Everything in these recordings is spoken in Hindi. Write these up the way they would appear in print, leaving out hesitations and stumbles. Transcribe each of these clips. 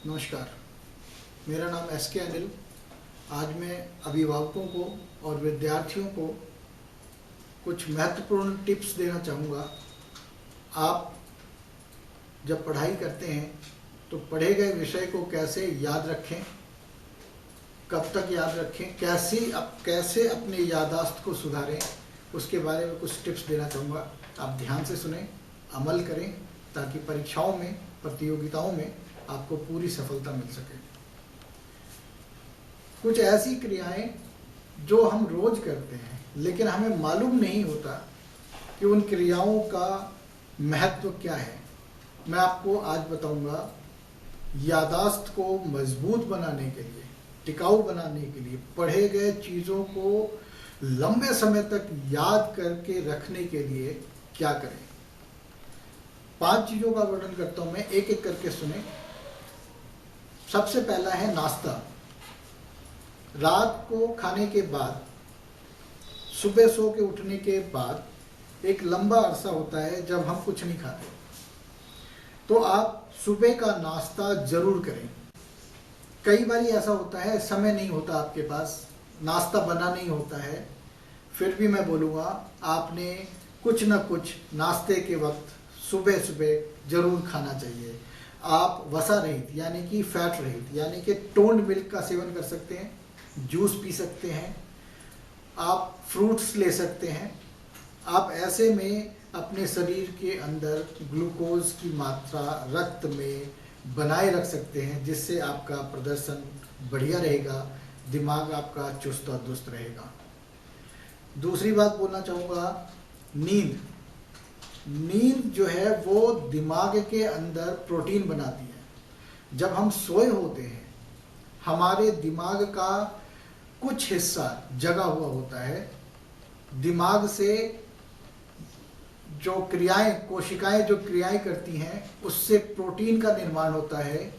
नमस्कार, मेरा नाम एस.के. अनिल। आज मैं अभिभावकों को और विद्यार्थियों को कुछ महत्वपूर्ण टिप्स देना चाहूँगा। आप जब पढ़ाई करते हैं तो पढ़े गए विषय को कैसे याद रखें, कब तक याद रखें, कैसे अपने याददाश्त को सुधारें, उसके बारे में कुछ टिप्स देना चाहूँगा। आप ध्यान से सुनें, अमल करें ताकि परीक्षाओं में, प्रतियोगिताओं में आपको पूरी सफलता मिल सके। कुछ ऐसी क्रियाएं जो हम रोज करते हैं लेकिन हमें मालूम नहीं होता कि उन क्रियाओं का महत्व क्या है, मैं आपको आज बताऊंगा। याददाश्त को मजबूत बनाने के लिए, टिकाऊ बनाने के लिए, पढ़े गए चीज़ों को लंबे समय तक याद करके रखने के लिए क्या करें। 5 चीज़ों का वर्णन करता हूं मैं, एक एक करके सुने। सबसे पहला है नाश्ता। रात को खाने के बाद, सुबह सो के उठने के बाद एक लंबा अरसा होता है जब हम कुछ नहीं खाते, तो आप सुबह का नाश्ता जरूर करें। कई बार ऐसा होता है समय नहीं होता आपके पास, नाश्ता बना नहीं होता है, फिर भी मैं बोलूँगा आपने कुछ न कुछ नाश्ते के वक्त सुबह सुबह जरूर खाना चाहिए। आप वसा रहित यानी कि फैट रहित यानी कि टोन्ड मिल्क का सेवन कर सकते हैं, जूस पी सकते हैं, आप फ्रूट्स ले सकते हैं। आप ऐसे में अपने शरीर के अंदर ग्लूकोज की मात्रा रक्त में बनाए रख सकते हैं, जिससे आपका प्रदर्शन बढ़िया रहेगा, दिमाग आपका चुस्त और दुरुस्त रहेगा। दूसरी बात बोलना चाहूँगा, नींद जो है वो दिमाग के अंदर प्रोटीन बनाती है। जब हम सोए होते हैं हमारे दिमाग का कुछ हिस्सा जगा हुआ होता है। दिमाग से जो कोशिकाएं जो क्रियाएं करती हैं उससे प्रोटीन का निर्माण होता है,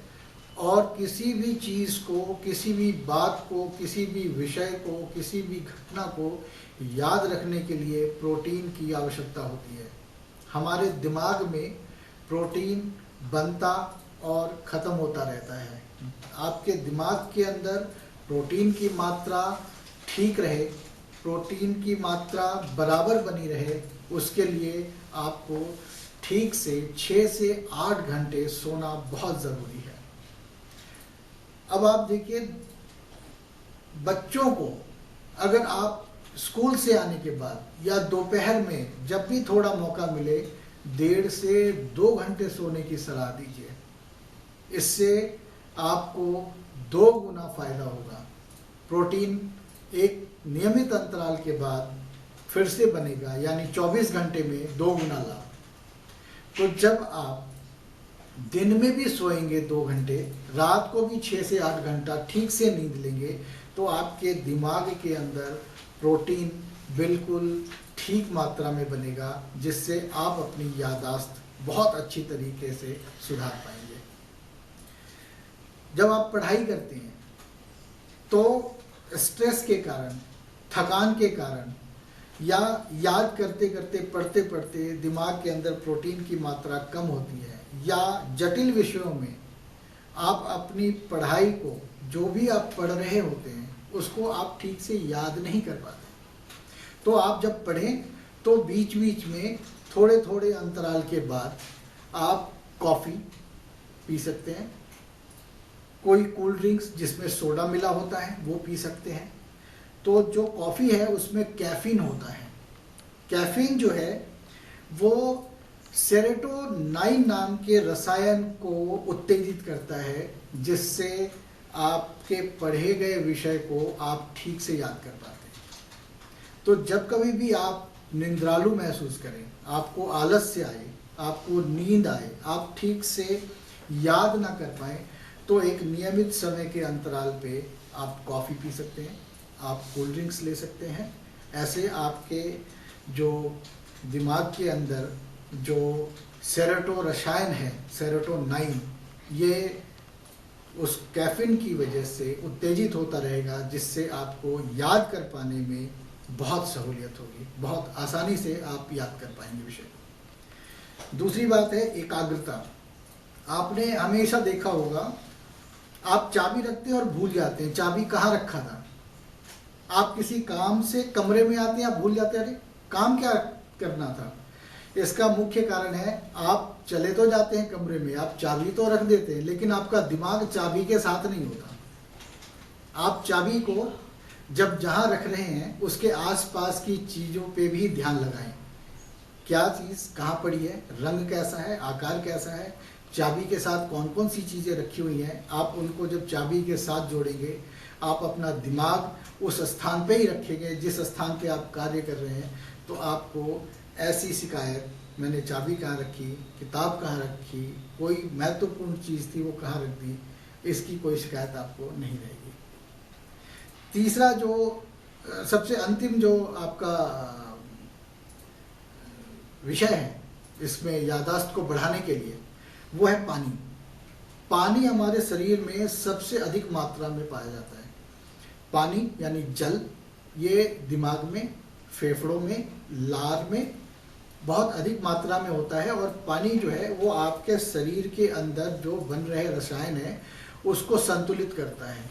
और किसी भी चीज़ को, किसी भी बात को, किसी भी विषय को, किसी भी घटना को याद रखने के लिए प्रोटीन की आवश्यकता होती है। हमारे दिमाग में प्रोटीन बनता और ख़त्म होता रहता है। आपके दिमाग के अंदर प्रोटीन की मात्रा ठीक रहे, प्रोटीन की मात्रा बराबर बनी रहे, उसके लिए आपको ठीक से 6 से 8 घंटे सोना बहुत ज़रूरी है। अब आप देखिए, बच्चों को अगर आप स्कूल से आने के बाद या दोपहर में जब भी थोड़ा मौका मिले 1.5 से 2 घंटे सोने की सलाह दीजिए। इससे आपको 2 गुना फायदा होगा। प्रोटीन एक नियमित अंतराल के बाद फिर से बनेगा, यानी 24 घंटे में 2 गुना लाभ। तो जब आप दिन में भी सोएंगे 2 घंटे, रात को भी 6 से 8 घंटा ठीक से नींद लेंगे, तो आपके दिमाग के अंदर प्रोटीन बिल्कुल ठीक मात्रा में बनेगा, जिससे आप अपनी याददाश्त बहुत अच्छी तरीके से सुधार पाएंगे। जब आप पढ़ाई करते हैं तो स्ट्रेस के कारण, थकान के कारण, या याद करते करते, पढ़ते पढ़ते दिमाग के अंदर प्रोटीन की मात्रा कम होती है, या जटिल विषयों में आप अपनी पढ़ाई को, जो भी आप पढ़ रहे होते हैं उसको आप ठीक से याद नहीं कर पाते, तो आप जब पढ़ें तो बीच बीच में थोड़े थोड़े अंतराल के बाद आप कॉफ़ी पी सकते हैं, कोई कोल्ड ड्रिंक्स जिसमें सोडा मिला होता है वो पी सकते हैं। तो जो कॉफ़ी है उसमें कैफीन होता है। कैफीन जो है वो सेरोटोनिन नाम के रसायन को उत्तेजित करता है, जिससे आपके पढ़े गए विषय को आप ठीक से याद कर पाते हैं। तो जब कभी भी आप निंद्रालु महसूस करें, आपको आलस्य आए, आपको नींद आए, आप ठीक से याद ना कर पाएँ, तो एक नियमित समय के अंतराल पे आप कॉफ़ी पी सकते हैं, आप कोल्ड ड्रिंक्स ले सकते हैं। ऐसे आपके जो दिमाग के अंदर जो रसायन है, सेरोटोनिन, ये उस कैफीन की वजह से उत्तेजित होता रहेगा, जिससे आपको याद कर पाने में बहुत सहूलियत होगी, बहुत आसानी से आप याद कर पाएंगे विषय को। दूसरी बात है एकाग्रता। आपने हमेशा देखा होगा आप चाबी रखते हैं और भूल जाते हैं चाबी कहाँ रखा था। आप किसी काम से कमरे में आते हैं, आप भूल जाते हैं अरे काम क्या करना था। इसका मुख्य कारण है आप चले तो जाते हैं कमरे में, आप चाबी तो रख देते हैं, लेकिन आपका दिमाग चाबी के साथ नहीं होता। आप चाबी को जब जहाँ रख रहे हैं उसके आसपास की चीज़ों पे भी ध्यान लगाएं। क्या चीज़ कहाँ पड़ी है, रंग कैसा है, आकार कैसा है, चाबी के साथ कौन कौन सी चीज़ें रखी हुई हैं। आप उनको जब चाबी के साथ जोड़ेंगे, आप अपना दिमाग उस स्थान पे ही रखेंगे जिस स्थान पे आप कार्य कर रहे हैं, तो आपको ऐसी शिकायत मैंने चाबी कहाँ रखी, किताब कहाँ रखी, कोई महत्वपूर्ण चीज़ थी वो कहाँ रख दी, इसकी कोई शिकायत आपको नहीं रहेगी। तीसरा जो सबसे अंतिम जो आपका विषय है इसमें याददाश्त को बढ़ाने के लिए, वो है पानी। पानी हमारे शरीर में सबसे अधिक मात्रा में पाया जाता है। पानी यानी जल, ये दिमाग में, फेफड़ों में, लार में बहुत अधिक मात्रा में होता है। और पानी जो है वो आपके शरीर के अंदर जो बन रहे रसायन हैं उसको संतुलित करता है।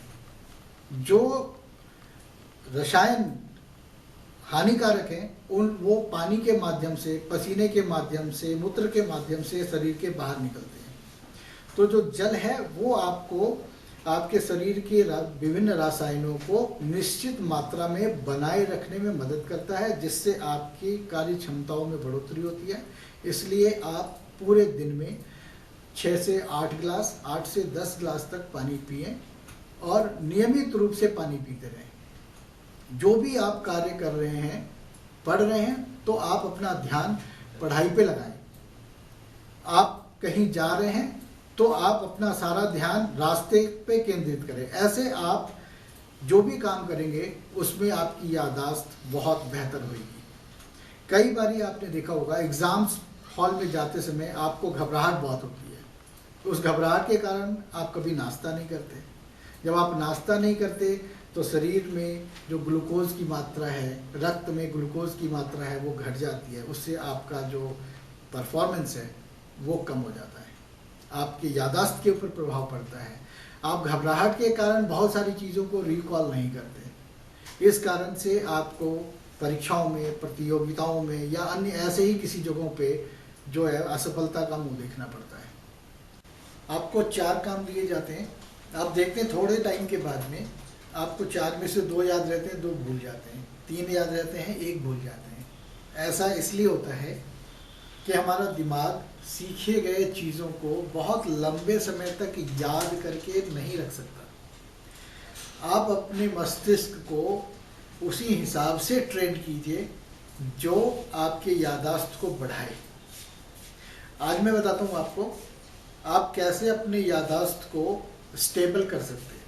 जो रसायन हानिकारक हैं वो पानी के माध्यम से, पसीने के माध्यम से, मूत्र के माध्यम से शरीर के बाहर निकलते हैं। तो जो जल है वो आपको आपके शरीर के विभिन्न रसायनों को निश्चित मात्रा में बनाए रखने में मदद करता है, जिससे आपकी कार्य क्षमताओं में बढ़ोतरी होती है। इसलिए आप पूरे दिन में 6 से 8 गिलास, 8 से 10 गिलास तक पानी पिएं और नियमित रूप से पानी पीते रहें। जो भी आप कार्य कर रहे हैं, पढ़ रहे हैं, तो आप अपना ध्यान पढ़ाई पे लगाएं। आप कहीं जा रहे हैं तो आप अपना सारा ध्यान रास्ते पे केंद्रित करें। ऐसे आप जो भी काम करेंगे उसमें आपकी याददाश्त बहुत बेहतर होगी। कई बारी आपने देखा होगा एग्ज़ाम्स हॉल में जाते समय आपको घबराहट बहुत होती है। उस घबराहट के कारण आप कभी नाश्ता नहीं करते। जब आप नाश्ता नहीं करते तो शरीर में जो ग्लूकोज की मात्रा है, रक्त में ग्लूकोज की मात्रा है, वो घट जाती है। उससे आपका जो परफॉर्मेंस है वो कम हो जाता है, आपकी याददाश्त के ऊपर प्रभाव पड़ता है। आप घबराहट के कारण बहुत सारी चीज़ों को रिकॉल नहीं करते। इस कारण से आपको परीक्षाओं में, प्रतियोगिताओं में या अन्य ऐसे ही किसी जगहों पे जो है असफलता का मुंह देखना पड़ता है। आपको 4 काम दिए जाते हैं। आप देखते हैं थोड़े टाइम के बाद में आपको 4 में से 2 याद रहते हैं, 2 भूल जाते हैं, 3 याद रहते हैं, 1 भूल जाते हैं। ऐसा इसलिए होता है कि हमारा दिमाग सीखे गए चीज़ों को बहुत लंबे समय तक याद करके नहीं रख सकता। आप अपने मस्तिष्क को उसी हिसाब से ट्रेन कीजिए जो आपके याददाश्त को बढ़ाए। आज मैं बताता हूँ आपको आप कैसे अपने याददाश्त को स्टेबल कर सकते हैं।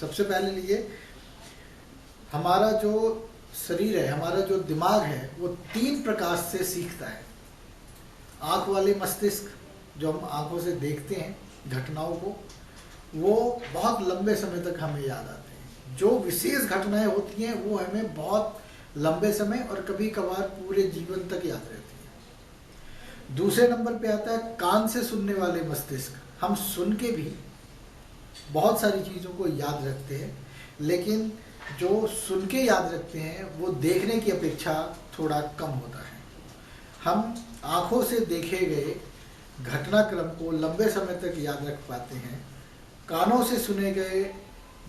सबसे पहले लिए हमारा जो शरीर है, हमारा जो दिमाग है, वो 3 प्रकार से सीखता है। आँख वाले मस्तिष्क, जो हम आँखों से देखते हैं घटनाओं को, वो बहुत लंबे समय तक हमें याद आते हैं। जो विशेष घटनाएं होती हैं वो हमें बहुत लंबे समय और कभी कभार पूरे जीवन तक याद रहती हैं। दूसरे नंबर पे आता है कान से सुनने वाले मस्तिष्क। हम सुन के भी बहुत सारी चीज़ों को याद रखते हैं, लेकिन जो सुन के याद रखते हैं वो देखने की अपेक्षा थोड़ा कम होता है। हम आँखों से देखे गए घटनाक्रम को लंबे समय तक याद रख पाते हैं, कानों से सुने गए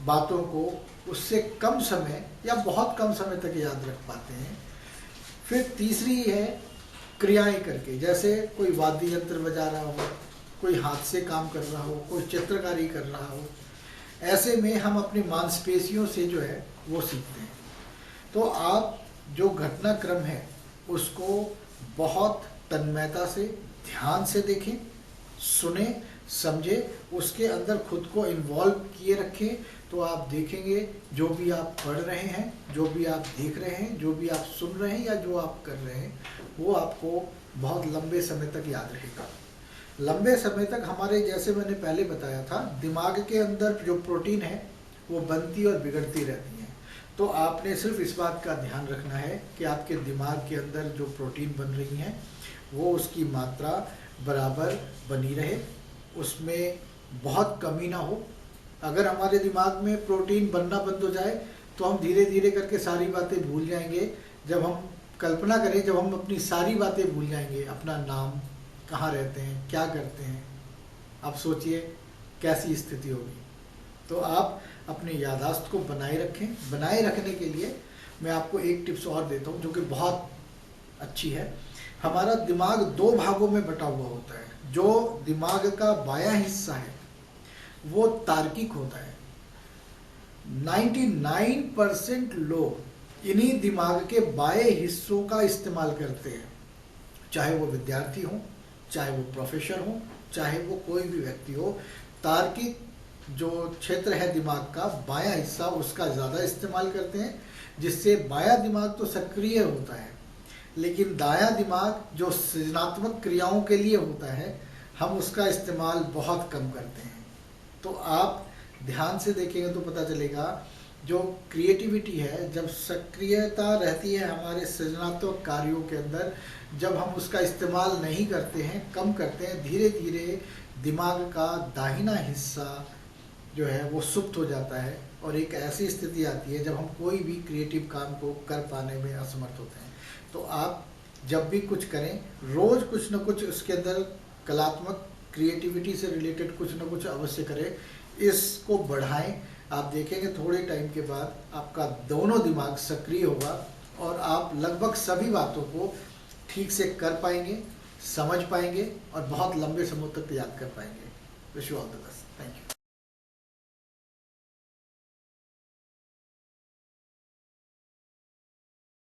बातों को उससे कम समय या बहुत कम समय तक याद रख पाते हैं। फिर तीसरी है क्रियाएं करके, जैसे कोई वाद्य यंत्र बजा रहा हो, कोई हाथ से काम कर रहा हो, कोई चित्रकारी कर रहा हो। ऐसे में हम अपनी मांसपेशियों से जो है वो सीखते हैं। तो आप जो घटनाक्रम है उसको बहुत तन्मयता से, ध्यान से देखें, सुने, समझे, उसके अंदर खुद को इन्वॉल्व किए रखें। तो आप देखेंगे जो भी आप पढ़ रहे हैं, जो भी आप देख रहे हैं, जो भी आप सुन रहे हैं या जो आप कर रहे हैं, वो आपको बहुत लंबे समय तक याद रहेगा। लंबे समय तक हमारे, जैसे मैंने पहले बताया था, दिमाग के अंदर जो प्रोटीन है वो बनती और बिगड़ती रहती है। तो आपने सिर्फ इस बात का ध्यान रखना है कि आपके दिमाग के अंदर जो प्रोटीन बन रही हैं वो उसकी मात्रा बराबर बनी रहे, उसमें बहुत कमी ना हो। अगर हमारे दिमाग में प्रोटीन बनना बंद हो जाए तो हम धीरे धीरे करके सारी बातें भूल जाएंगे। जब हम कल्पना करें, जब हम अपनी सारी बातें भूल जाएंगे, अपना नाम, कहाँ रहते हैं, क्या करते हैं, आप सोचिए कैसी स्थिति होगी। तो आप अपनी याददाश्त को बनाए रखें। बनाए रखने के लिए मैं आपको एक टिप्स और देता हूँ जो कि बहुत अच्छी है। हमारा दिमाग दो भागों में बटा हुआ होता है। जो दिमाग का बायां हिस्सा है वो तार्किक होता है। 99% लोग इन्हीं दिमाग के बाएं हिस्सों का इस्तेमाल करते हैं, चाहे वो विद्यार्थी हो, चाहे वो प्रोफेसर हो, चाहे वो कोई भी व्यक्ति हो। तार्किक जो क्षेत्र है दिमाग का बायां हिस्सा, उसका ज़्यादा इस्तेमाल करते हैं, जिससे बायां दिमाग तो सक्रिय होता है, लेकिन दायां दिमाग जो सृजनात्मक क्रियाओं के लिए होता है, हम उसका इस्तेमाल बहुत कम करते हैं। तो आप ध्यान से देखेंगे तो पता चलेगा, जो क्रिएटिविटी है, जब सक्रियता रहती है हमारे सृजनात्मक कार्यों के अंदर, जब हम उसका इस्तेमाल नहीं करते हैं, कम करते हैं, धीरे धीरे दिमाग का दाहिना हिस्सा जो है वो सुप्त हो जाता है और एक ऐसी स्थिति आती है जब हम कोई भी क्रिएटिव काम को कर पाने में असमर्थ होते हैं। तो आप जब भी कुछ करें, रोज़ कुछ न कुछ उसके अंदर कलात्मक क्रिएटिविटी से रिलेटेड कुछ न कुछ अवश्य करें, इसको बढ़ाएं। आप देखेंगे थोड़े टाइम के बाद आपका दोनों दिमाग सक्रिय होगा और आप लगभग सभी बातों को ठीक से कर पाएंगे, समझ पाएंगे और बहुत लंबे समय तक याद कर पाएंगे। Wish you all the best. Thank you.